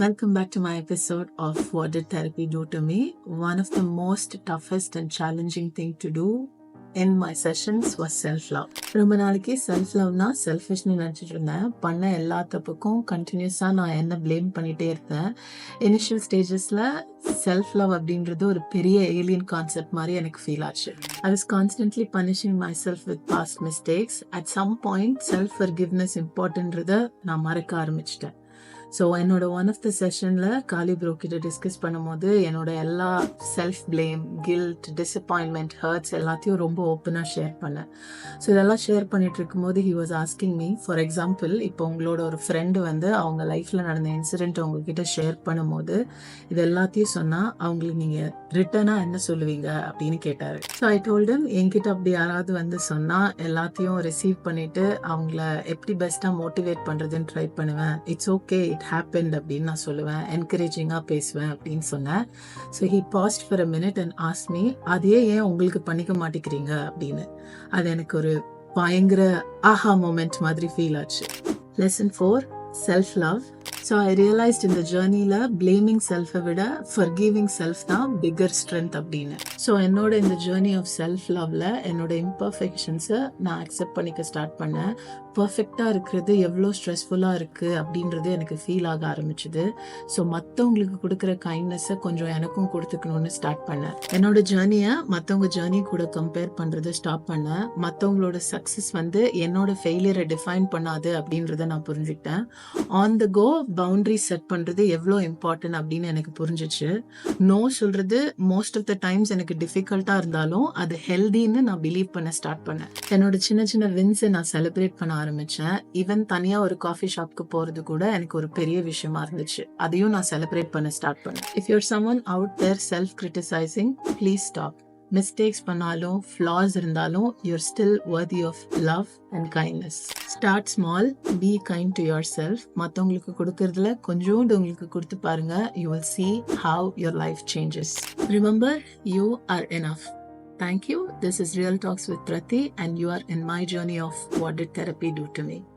Welcome back to my episode of What Did Therapy Do to Me? One of the most toughest and challenging thing to do in my sessions was self-love. ரொம்ப நாளைக்கு செல்ஃப்-லவ்னா செல்ஃபிஷ்னு நினச்சிட்டு இருந்தேன். பண்ண எல்லா தப்புக்கும் கண்டினியூஸாக நான் என்ன ப்ளேம் பண்ணிகிட்டே இருந்தேன். இனிஷியல் ஸ்டேஜஸில் செல்ஃப்-லவ் அப்படின்றது ஒரு பெரிய ஏலியன் கான்செப்ட் மாதிரி எனக்கு ஃபீல் ஆச்சு. I was constantly punishing myself with past mistakes. At some point, self-forgiveness importantன்றதை நான் மறக்க ஆரம்பிச்சிட்டேன். ஸோ என்னோட ஒன் ஆஃப் த செஷனில் காலி ப்ரோ கிட்ட டிஸ்கஸ் பண்ணும்போது என்னோட எல்லா self blame, guilt, disappointment, hurts எல்லாத்தையும் ரொம்ப ஓப்பனாக ஷேர் பண்ணேன். ஸோ இதெல்லாம் ஷேர் பண்ணிட்டு இருக்கும்போது he was asking me, for example, இப்போ உங்களோட ஒரு ஃப்ரெண்டு வந்து அவங்க லைஃப்பில் நடந்த இன்சிடென்ட் உங்ககிட்ட ஷேர் பண்ணும்போது இது எல்லாத்தையும் சொன்னால் அவங்களுக்கு நீங்கள் ரிட்டனாக என்ன சொல்லுவீங்க அப்படின்னு கேட்டார். ஸோ ஐ டோல்டன், என்கிட்ட அப்படி யாராவது வந்து சொன்னால் எல்லாத்தையும் ரிசீவ் பண்ணிவிட்டு அவங்கள எப்படி பெஸ்ட்டாக மோட்டிவேட் பண்ணுறதுன்னு ட்ரை பண்ணுவேன். இட்ஸ் ஓகே, இட் ஹேப்பன்ட் அப்படின்னு நான் சொல்லுவேன். என்கரேஜிங்காக பேசுவேன் அப்படின்னு சொன்னேன். So he past for a minute and ask me, அதையே ஏன் உங்களுக்கு பண்ணிக்க மாட்டேங்கிறீங்க அப்படின்னு. அது எனக்கு ஒரு பயங்கர ஆஹா மொமெண்ட் மாதிரி ஃபீல் ஆச்சு. Lesson 4, self love. So I realised இந்த ஜேர்னியில் பிளேமிங் செல்ஃபை விட ஃபர்கிவிங் செல்ஃப் தான் பிக்கர் ஸ்ட்ரென்த் அப்படின்னு. ஸோ என்னோட இந்த ஜேர்னி ஆஃப் செல்ஃப் லவ்ல என்னோட இம்பர்ஃபெக்ஷன்ஸை நான் அக்செப்ட் பண்ணிக்க ஸ்டார்ட் பண்ணேன். பர்ஃபெக்டாக இருக்கிறது எவ்வளோ ஸ்ட்ரெஸ்ஃபுல்லாக இருக்குது அப்படின்றது எனக்கு ஃபீல் ஆக ஆரம்பிச்சுது. ஸோ மற்றவங்களுக்கு கொடுக்குற கைண்ட்னஸை கொஞ்சம் எனக்கும் கொடுத்துக்கணும்னு ஸ்டார்ட் பண்ணேன். என்னோட ஜேர்னியை மற்றவங்க ஜேர்னி கூட கம்பேர் பண்ணுறதை ஸ்டாப் பண்ணேன். மற்றவங்களோட சக்ஸஸ் வந்து என்னோட ஃபெயிலியரை டிஃபைன் பண்ணாது அப்படின்றத நான் புரிஞ்சுக்கிட்டேன். On the go boundary set பண்ணுறது எவ்வளோ இம்பார்ட்டன்ட் அப்படின்னு எனக்கு புரிஞ்சிச்சு. நோ சொல்கிறது மோஸ்ட் ஆஃப் த டைம்ஸ் எனக்கு டிஃபிகல்ட்டாக இருந்தாலும் அது ஹெல்தின்னு நான் பிலீவ் பண்ண ஸ்டார்ட் பண்ணேன். என்னோட சின்ன சின்ன வின்ஸை நான் செலிப்ரேட் பண்ண ஆரம்பித்தேன். ஈவன் தனியாக ஒரு காஃபி ஷாப்க்கு போகிறது கூட எனக்கு ஒரு பெரிய விஷயமா இருந்துச்சு. அதையும் நான் செலிப்ரேட் பண்ண ஸ்டார்ட் பண்ணேன். If your someone out there self criticising, please stop. Mistakes பண்ணாலும், ஃப்ளாஸ் இருந்தாலும், you're still worthy of love and kindness. Start small, be kind to yourself. மற்றவங்களுக்கு கொடுக்கறதுல கொஞ்சோண்டு உங்களுக்கு கொடுத்து பாருங்க. You will see how your life changes. Remember, you are enough. Thank you. This is Real Talks with Prati and you are in my journey of What Did Therapy Do to Me?